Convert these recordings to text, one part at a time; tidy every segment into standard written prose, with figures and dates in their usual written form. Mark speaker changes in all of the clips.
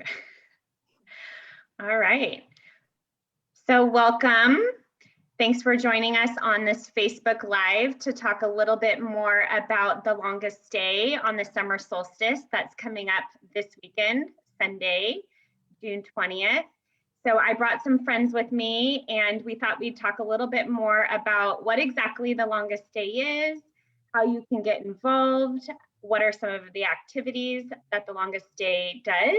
Speaker 1: Okay. All right. So welcome. Thanks for joining us on this Facebook Live to talk a little bit more about the longest stay on the summer solstice that's coming up this weekend, Sunday, June 20th. So I brought some friends with me and we thought we'd talk a little bit more about what exactly the longest stay is, how you can get involved, what are some of the activities that the longest stay does.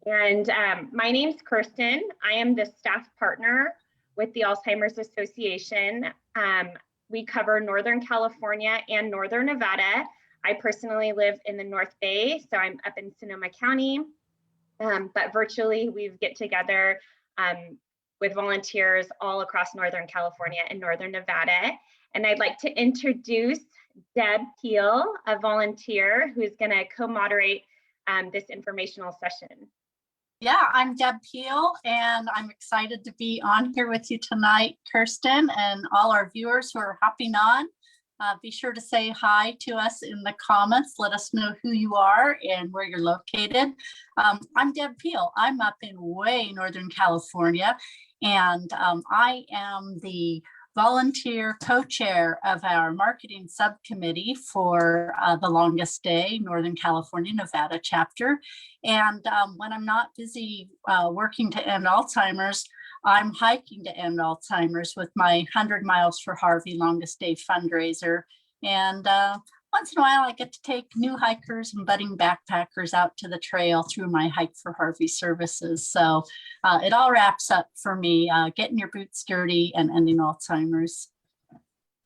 Speaker 1: And my name's Kirsten. I am the staff partner with the Alzheimer's Association. We cover Northern California and Northern Nevada. I personally live in the North Bay, so I'm up in Sonoma County. But virtually we get together with volunteers all across Northern California and Northern Nevada. And I'd like to introduce Deb Peel, a volunteer who's gonna co-moderate this informational session.
Speaker 2: Yeah, I'm Deb Peel, and I'm excited to be on here with you tonight, Kirsten, and all our viewers who are hopping on. Be sure to say hi to us in the comments. Let us know who you are and where you're located. I'm Deb Peel. I'm up in way Northern California, and I am the volunteer co-chair of our marketing subcommittee for the longest stay Northern California Nevada chapter. And when I'm not busy working to end Alzheimer's, I'm hiking to end Alzheimer's with my 100 Miles for Harvey longest day fundraiser. And once in a while, I get to take new hikers and budding backpackers out to the trail through my Hike for Harvey services. So it all wraps up for me, getting your boots dirty and ending Alzheimer's.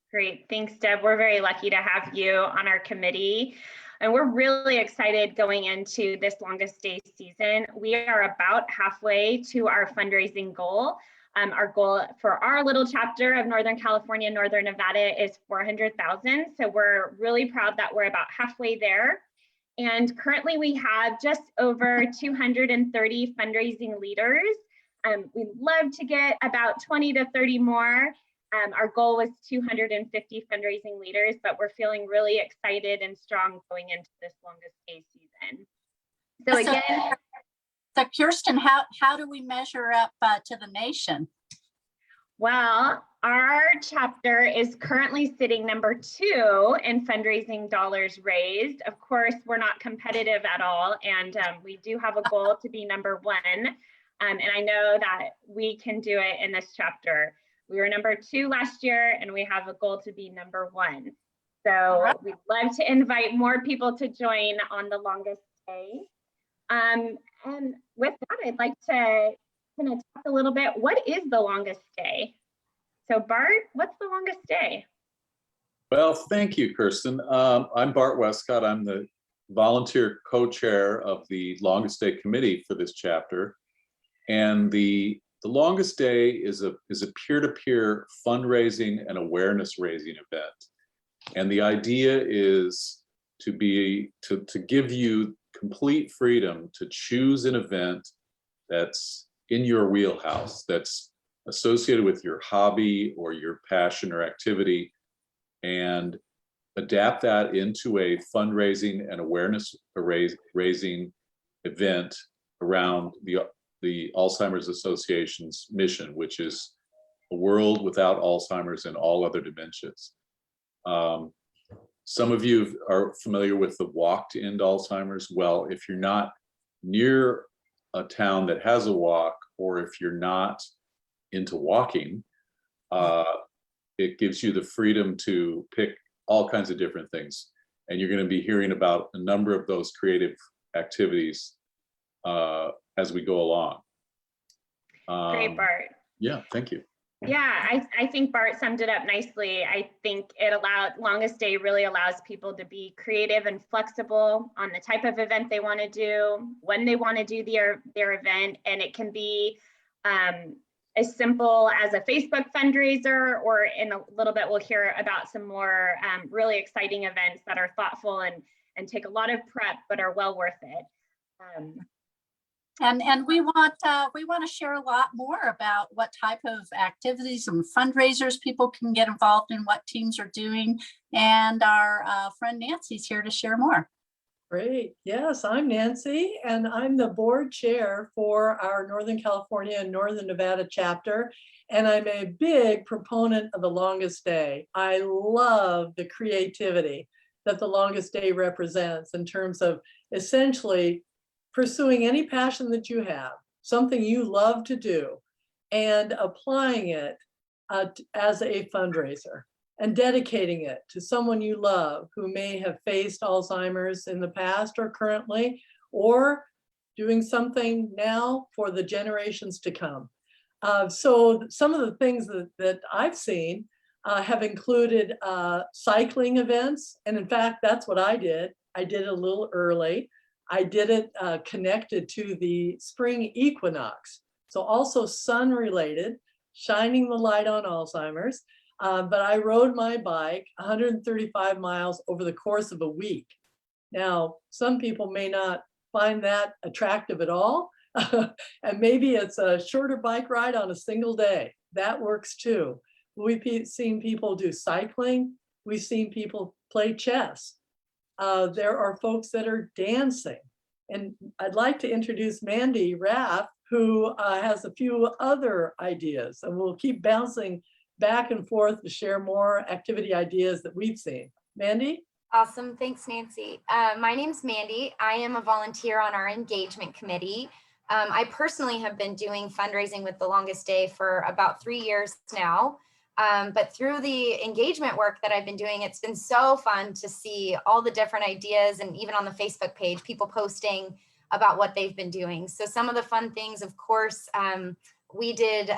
Speaker 1: Great, thanks, Deb. We're very lucky to have you on our committee. And we're really excited going into this longest day season. We are about halfway to our fundraising goal. Our goal for our little chapter of Northern California, Northern Nevada is 400,000. So we're really proud that we're about halfway there. And currently we have just over 230 fundraising leaders. We'd love to get about 20 to 30 more. Our goal was 250 fundraising leaders, but we're feeling really excited and strong going into this longest day season. So again,
Speaker 2: so Kirsten, how do we measure up to the nation?
Speaker 1: Well, our chapter is currently sitting number 2 in fundraising dollars raised. Of course, we're not competitive at all, and we do have a goal to be number 1. And I know that we can do it in this chapter. We were number 2 last year, and we have a goal to be number 1. So we'd love to invite more people to join on the longest stay. And with that, I'd like to kind of talk a little bit, what is the longest stay? So Bart, what's the longest stay?
Speaker 3: Well, thank you, Kirsten. I'm Bart Westcott. I'm the volunteer co-chair of the longest stay committee for this chapter. And the longest day is a peer-to-peer fundraising and awareness raising event. And the idea is to give you complete freedom to choose an event that's in your wheelhouse, that's associated with your hobby or your passion or activity, and adapt that into a fundraising and awareness raising event around the Alzheimer's Association's mission, which is a world without Alzheimer's and all other dementias. Some of you are familiar with the Walk to End Alzheimer's. Well, if you're not near a town that has a walk, or if you're not into walking, it gives you the freedom to pick all kinds of different things. And you're going to be hearing about a number of those creative activities as we go along.
Speaker 1: Great, Bart.
Speaker 3: Yeah, thank you.
Speaker 1: Yeah, I think Bart summed it up nicely. I think longest day really allows people to be creative and flexible on the type of event they want to do, when they want to do their event, and it can be as simple as a Facebook fundraiser, or in a little bit we'll hear about some more really exciting events that are thoughtful and take a lot of prep but are well worth it.
Speaker 2: And we want to share a lot more about what type of activities and fundraisers people can get involved in, what teams are doing, and our friend Nancy's here to share more.
Speaker 4: Great. Yes, I'm Nancy, and I'm the board chair for our Northern California and Northern Nevada chapter. And I'm a big proponent of the longest day. I love the creativity that the longest day represents in terms of essentially pursuing any passion that you have, something you love to do, and applying it as a fundraiser and dedicating it to someone you love who may have faced Alzheimer's in the past or currently, or doing something now for the generations to come. So some of the things that I've seen have included cycling events. And in fact, that's what I did. I did it a little early. I did it connected to the spring equinox. So also sun related, shining the light on Alzheimer's. But I rode my bike 135 miles over the course of a week. Now, some people may not find that attractive at all. And maybe it's a shorter bike ride on a single day. That works too. We've seen people do cycling. We've seen people play chess. There are folks that are dancing. And I'd like to introduce Mandy Raff, who has a few other ideas, and we'll keep bouncing back and forth to share more activity ideas that we've seen. Mandy?
Speaker 5: Awesome. Thanks, Nancy. My name's Mandy. I am a volunteer on our engagement committee. I personally have been doing fundraising with The Longest Day for about 3 years now. But through the engagement work that I've been doing, it's been so fun to see all the different ideas, and even on the Facebook page, people posting about what they've been doing. So some of the fun things, of course, we did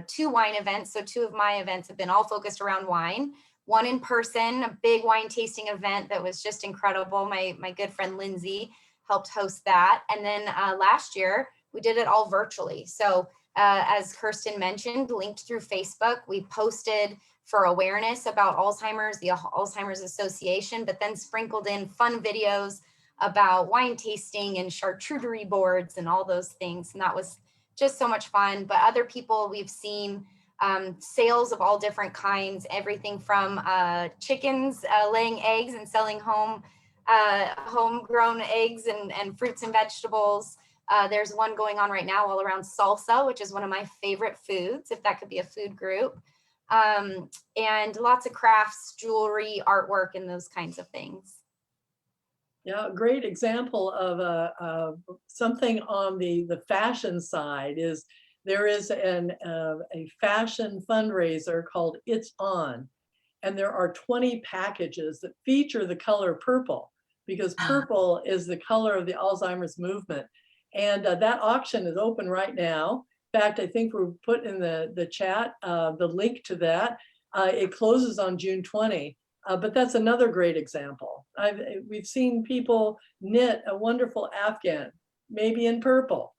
Speaker 5: 2 wine events. So 2 of my events have been all focused around wine. One in person, a big wine tasting event that was just incredible. My good friend Lindsay helped host that. And then last year, we did it all virtually. So as Kirsten mentioned, linked through Facebook, we posted for awareness about Alzheimer's, the Alzheimer's Association, but then sprinkled in fun videos about wine tasting and charcuterie boards and all those things. And that was just so much fun. But other people we've seen sales of all different kinds, everything from chickens laying eggs and selling homegrown eggs and fruits and vegetables. There's one going on right now all around salsa, which is one of my favorite foods, if that could be a food group. And lots of crafts, jewelry, artwork, and those kinds of things.
Speaker 4: Yeah, a great example of something on the fashion side is there is a fashion fundraiser called It's On. And there are 20 packages that feature the color purple, because purple is the color of the Alzheimer's movement. And that auction is open right now. In fact, I think we're put in the chat the link to that. It closes on June 20. But that's another great example. We've seen people knit a wonderful Afghan, maybe in purple,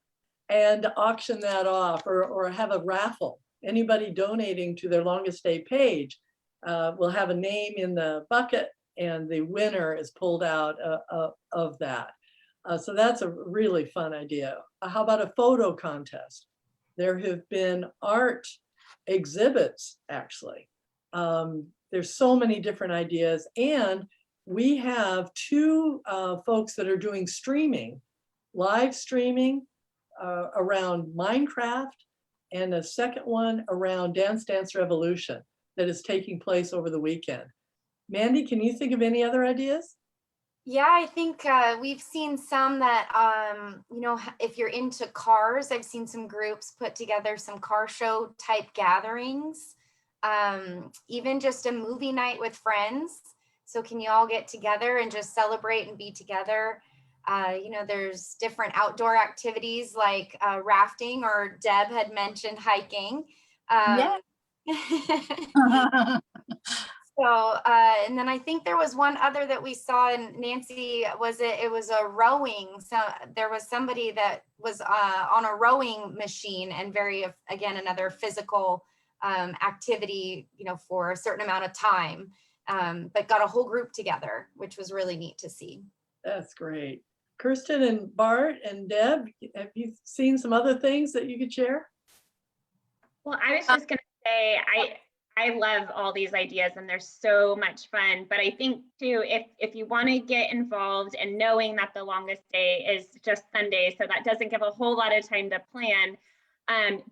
Speaker 4: and auction that off, or have a raffle. Anybody donating to their Longest Day page will have a name in the bucket, and the winner is pulled out of that. So that's a really fun idea. How about a photo contest? There have been art exhibits, actually. There's so many different ideas. And we have 2 folks that are doing streaming, live streaming around Minecraft, and a second one around Dance Dance Revolution that is taking place over the weekend. Mandy, can you think of any other ideas?
Speaker 5: Yeah, I think we've seen some that, if you're into cars, I've seen some groups put together some car show type gatherings. Even just a movie night with friends. So can you all get together and just celebrate and be together? There's different outdoor activities like rafting, or Deb had mentioned hiking.
Speaker 2: Yeah.
Speaker 5: So, and then I think there was one other that we saw, and Nancy, it was a rowing. So there was somebody that was on a rowing machine, and again, another physical activity, for a certain amount of time, but got a whole group together, which was really neat to see.
Speaker 4: That's great. Kirsten and Bart and Deb, have you seen some other things that you could share?
Speaker 1: Well, I was just going to say, I love all these ideas and they're so much fun. But I think too, if you want to get involved and knowing that the longest day is just Sunday, so that doesn't give a whole lot of time to plan,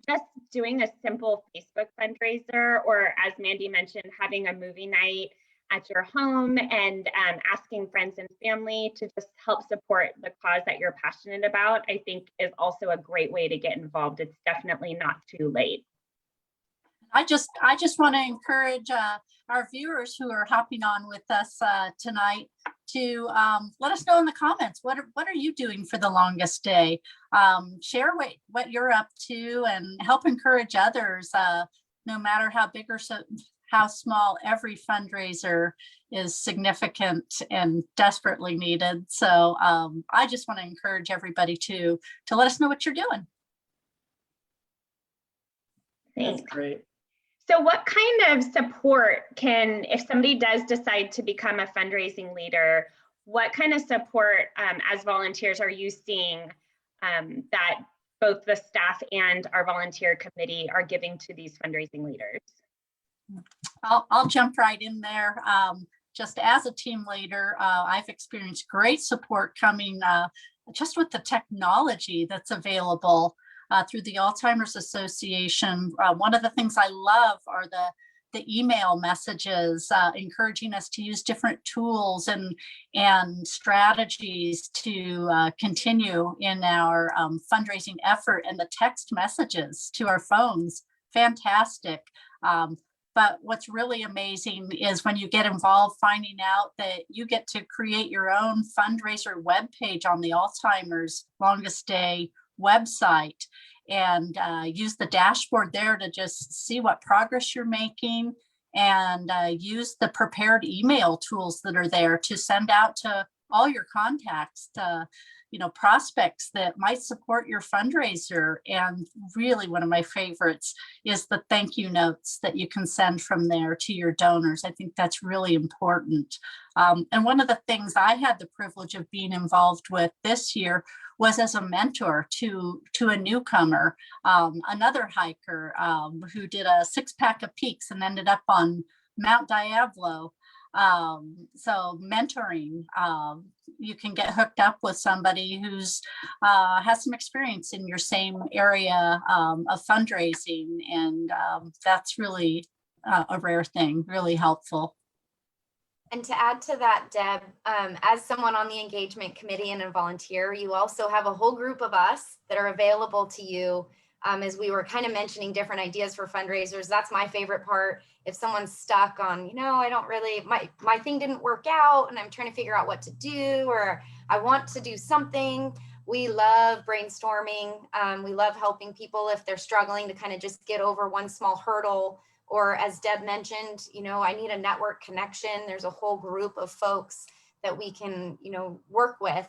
Speaker 1: just doing a simple Facebook fundraiser, or as Mandy mentioned, having a movie night at your home and asking friends and family to just help support the cause that you're passionate about, I think is also a great way to get involved. It's definitely not too late.
Speaker 2: I just want to encourage our viewers who are hopping on with us tonight to let us know in the comments, what are you doing for the longest day? Share what you're up to and help encourage others, no matter how big or how small. Every fundraiser is significant and desperately needed. So I just want to encourage everybody to let us know what you're doing.
Speaker 4: That's great.
Speaker 1: So what kind of support if somebody does decide to become a fundraising leader, what kind of support as volunteers are you seeing that both the staff and our volunteer committee are giving to these fundraising leaders?
Speaker 2: I'll jump right in there. Just as a team leader, I've experienced great support coming just with the technology that's available through the Alzheimer's Association. One of the things I love are the email messages encouraging us to use different tools and strategies to continue in our fundraising effort, and the text messages to our phones, fantastic. But what's really amazing is when you get involved, finding out that you get to create your own fundraiser webpage on the Alzheimer's Longest Day website and use the dashboard there to just see what progress you're making, and use the prepared email tools that are there to send out to all your contacts, to prospects that might support your fundraiser. And really one of my favorites is the thank you notes that you can send from there to your donors. I think that's really important. And one of the things I had the privilege of being involved with this year was as a mentor to a newcomer, another hiker who did a 6-pack of peaks and ended up on Mount Diablo. So mentoring, you can get hooked up with somebody who's has some experience in your same area of fundraising, and that's really a rare thing, really helpful.
Speaker 5: And to add to that, Deb, as someone on the engagement committee and a volunteer, you also have a whole group of us that are available to you. As we were kind of mentioning different ideas for fundraisers, that's my favorite part. If someone's stuck on, I don't really, my thing didn't work out and I'm trying to figure out what to do, or I want to do something. We love brainstorming. We love helping people if they're struggling to kind of just get over one small hurdle. Or as Deb mentioned, I need a network connection. There's a whole group of folks that we can, work with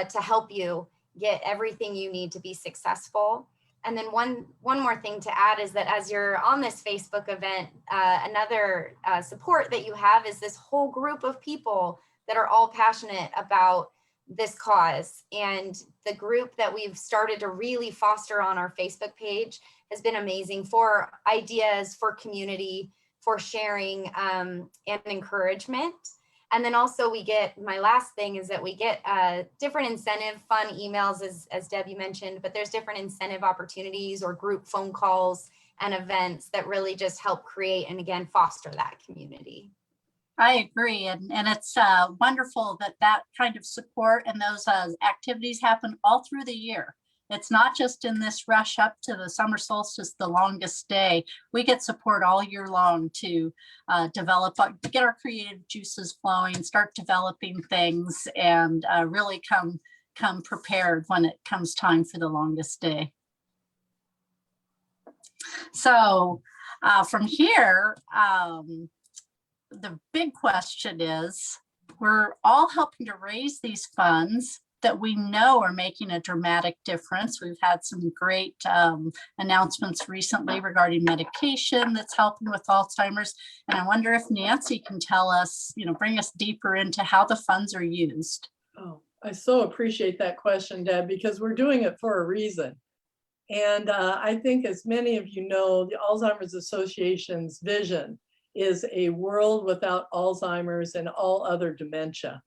Speaker 5: to help you get everything you need to be successful. And then one more thing to add is that as you're on this Facebook event, another support that you have is this whole group of people that are all passionate about this cause. And the group that we've started to really foster on our Facebook page has been amazing for ideas, for community, for sharing and encouragement. And then also we get, my last thing is that we get different incentive fun emails, as Deb, you mentioned, but there's different incentive opportunities or group phone calls and events that really just help create and again, foster that community.
Speaker 2: I agree. And it's wonderful that kind of support and those activities happen all through the year. It's not just in this rush up to the summer solstice, the longest day. We get support all year long to get our creative juices flowing, start developing things, and really come prepared when it comes time for the longest day. So from here, the big question is, we're all helping to raise these funds that we know are making a dramatic difference. We've had some great announcements recently regarding medication that's helping with Alzheimer's. And I wonder if Nancy can tell us, bring us deeper into how the funds are used.
Speaker 4: Oh, I so appreciate that question, Deb, because we're doing it for a reason. And I think, as many of you know, the Alzheimer's Association's vision is a world without Alzheimer's and all other dementia.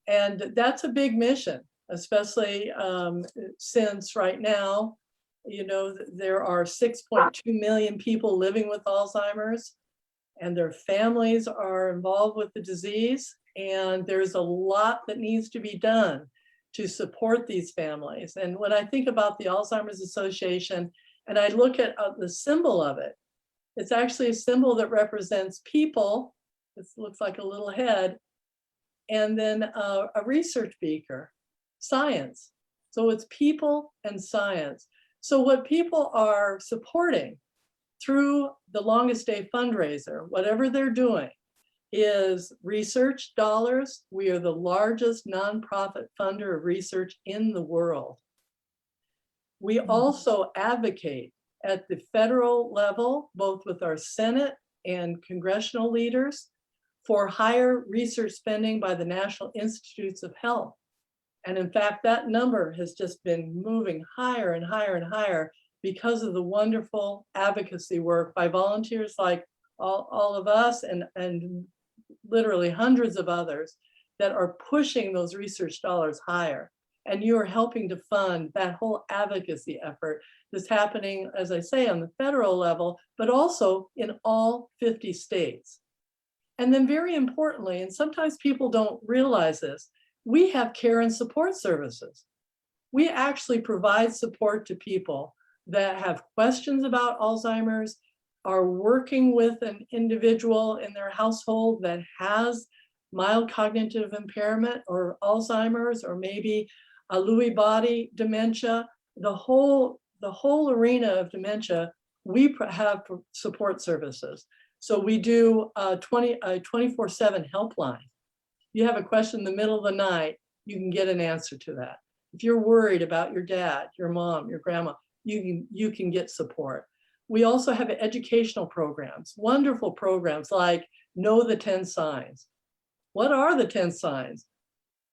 Speaker 4: And that's a big mission, especially since right now, you know, there are 6.2 million people living with Alzheimer's, and their families are involved with the disease. And there's a lot that needs to be done to support these families. And when I think about the Alzheimer's Association and I look at the symbol of it, it's actually a symbol that represents people. This looks like a little head. And then a research beaker, science. So it's people and science. So what people are supporting through the Longest Day fundraiser, whatever they're doing, is research dollars. We are the largest nonprofit funder of research in the world. We also advocate at the federal level, both with our Senate and congressional leaders, for higher research spending by the National Institutes of Health. And in fact, that number has just been moving higher and higher and higher because of the wonderful advocacy work by volunteers like all of us and literally hundreds of others that are pushing those research dollars higher. And you are helping to fund that whole advocacy effort that's happening, as I say, on the federal level, but also in all 50 states. And then very importantly, and sometimes people don't realize this, we have care and support services. We actually provide support to people that have questions about Alzheimer's, are working with an individual in their household that has mild cognitive impairment or Alzheimer's, or maybe a Lewy body dementia, the whole arena of dementia, we have support services. So we do a 24/7 helpline. You have a question in the middle of the night, you can get an answer to that. If you're worried about your dad, your mom, your grandma, you can get support. We also have educational programs, wonderful programs like Know the 10 Signs. What are the 10 signs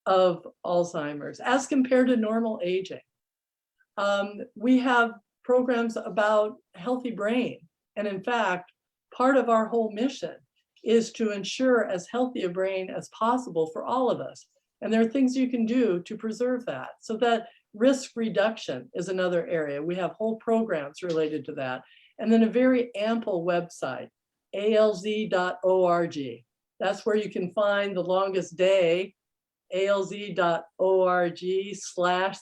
Speaker 4: of Alzheimer's as compared to normal aging? We have programs about healthy brain. And in fact, part of our whole mission is to ensure as healthy a brain as possible for all of us. And there are things you can do to preserve that. So that risk reduction is another area. We have whole programs related to that. And then a very ample website, alz.org. That's where you can find the longest day, alz.org/the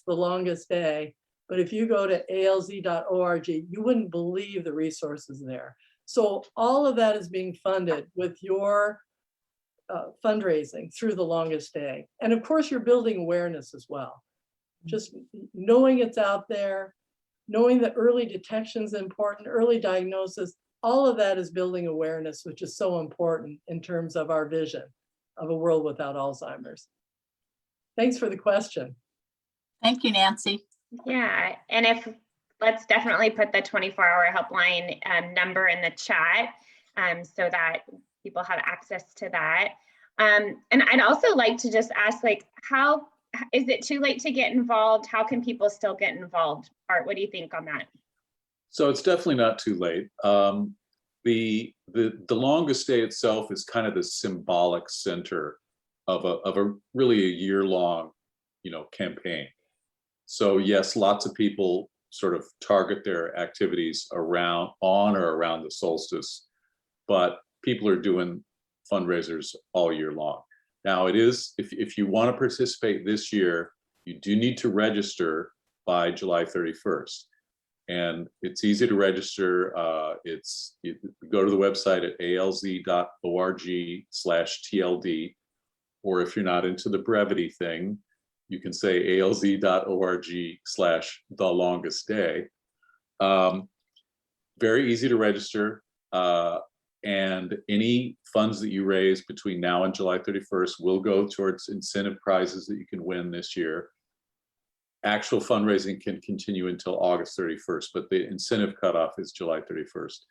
Speaker 4: longest day. But if you go to alz.org, you wouldn't believe the resources there. So all of that is being funded with your fundraising through the Longest Day. And of course, you're building awareness as well. Just knowing it's out there, knowing that early detection is important, early diagnosis, all of that is building awareness, which is so important in terms of our vision of a world without Alzheimer's. Thanks for the question.
Speaker 2: Thank you, Nancy.
Speaker 1: Yeah, and let's definitely put the 24-hour helpline number in the chat so that people have access to that. And I'd also like to just ask, like, how is it too late to get involved? How can people still get involved? Art, what do you think on that?
Speaker 3: So it's definitely not too late. The Longest Day itself is kind of the symbolic center of a really a year-long, campaign. So yes, lots of people sort of target their activities on or around the solstice, but people are doing fundraisers all year long. Now it is, if you want to participate this year, you do need to register by July 31st. And it's easy to register. You go to the website at alz.org/TLD, or if you're not into the brevity thing, you can say alz.org/thelongestday. Very easy to register. And any funds that you raise between now and July 31st will go towards incentive prizes that you can win this year. Actual fundraising can continue until August 31st, but the incentive cutoff is July 31st.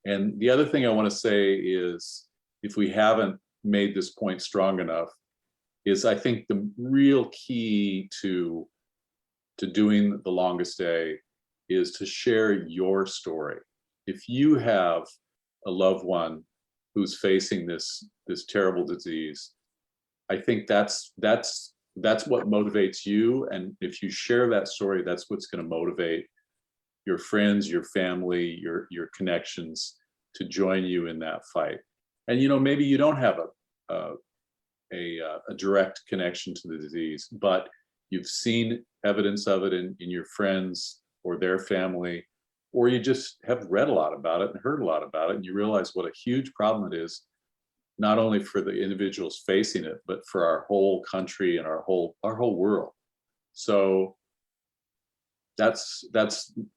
Speaker 3: And the other thing I want to say is, if we haven't made this point strong enough, is I think the real key to doing the Longest Day is to share your story. If you have a loved one who's facing this terrible disease, I think that's what motivates you. And if you share that story, that's what's going to motivate your friends, your family, your connections to join you in that fight. And maybe you don't have a direct connection to the disease, but you've seen evidence of it in your friends or their family, or you just have read a lot about it and heard a lot about it, and you realize what a huge problem it is, not only for the individuals facing it, but for our whole country and our whole world. So that's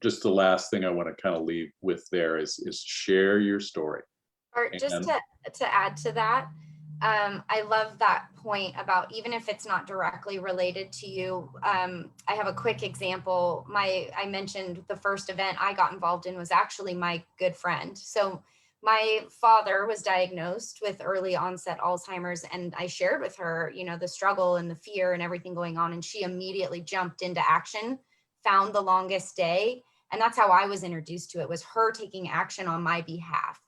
Speaker 3: just the last thing I want to kind of leave with there is share your story.
Speaker 5: Or just to add to that, I love that point about even if it's not directly related to you. I have a quick example. I mentioned the first event I got involved in was actually my good friend. So my father was diagnosed with early onset Alzheimer's, and I shared with her, the struggle and the fear and everything going on. And she immediately jumped into action, found the longest day. And that's how I was introduced to it, was her taking action on my behalf.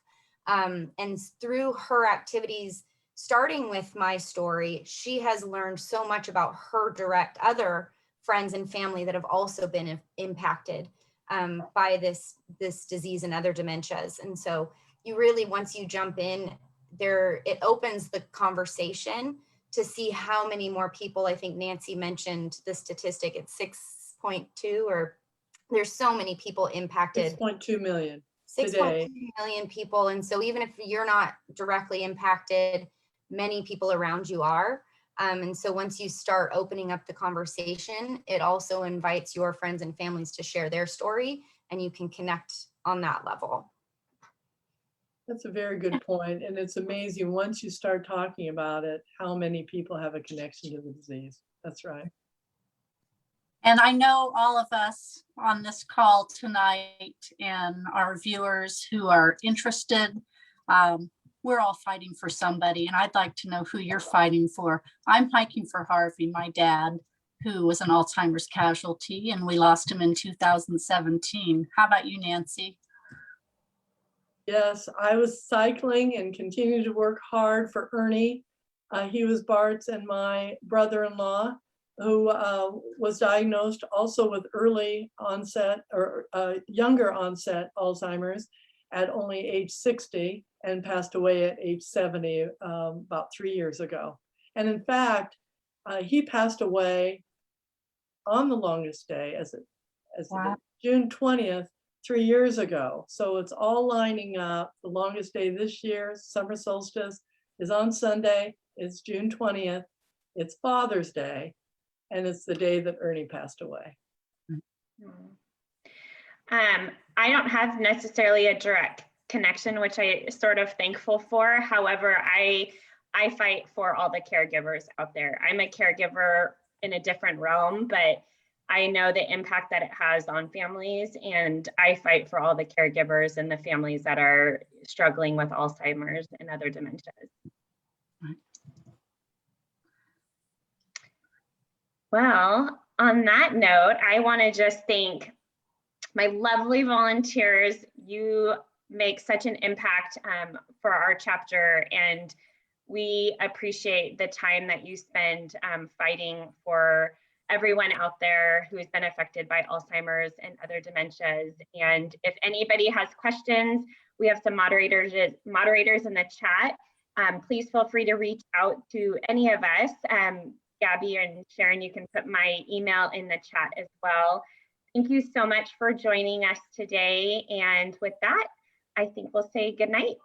Speaker 5: And through her activities, starting with my story, she has learned so much about her direct other friends and family that have also been impacted by this disease and other dementias. And so you really, once you jump in there, it opens the conversation to see how many more people. I think Nancy mentioned the statistic, it's 6.2, or there's so many people impacted.
Speaker 4: 6.2 million.
Speaker 5: 6.2 million people. And so even if you're not directly impacted, many people around you are. And so once you start opening up the conversation, it also invites your friends and families to share their story, and you can connect on that level.
Speaker 4: That's a very good point. And it's amazing once you start talking about it, how many people have a connection to the disease. That's right.
Speaker 2: And I know all of us on this call tonight and our viewers who are interested, we're all fighting for somebody, and I'd like to know who you're fighting for. I'm fighting for Harvey, my dad, who was an Alzheimer's casualty, and we lost him in 2017. How about you, Nancy?
Speaker 4: Yes, I was cycling and continued to work hard for Ernie. He was Bart's and my brother-in-law, who was diagnosed also with early onset or younger onset Alzheimer's at only age 60 and passed away at age 70 about 3 years ago. And in fact, he passed away on the longest day as
Speaker 2: Wow.
Speaker 4: June 20th, 3 years ago. So it's all lining up. The longest day this year, summer solstice, is on Sunday. It's June 20th. It's Father's Day. And it's the day that Ernie passed away.
Speaker 1: I don't have necessarily a direct connection, which I sort of thankful for. However, I fight for all the caregivers out there. I'm a caregiver in a different realm, but I know the impact that it has on families, and I fight for all the caregivers and the families that are struggling with Alzheimer's and other dementias. Well, on that note, I want to just thank my lovely volunteers. You make such an impact for our chapter, and we appreciate the time that you spend fighting for everyone out there who has been affected by Alzheimer's and other dementias. And if anybody has questions, we have some moderators in the chat. Please feel free to reach out to any of us. Gabby and Sharon, you can put my email in the chat as well. Thank you so much for joining us today. And with that, I think we'll say good night.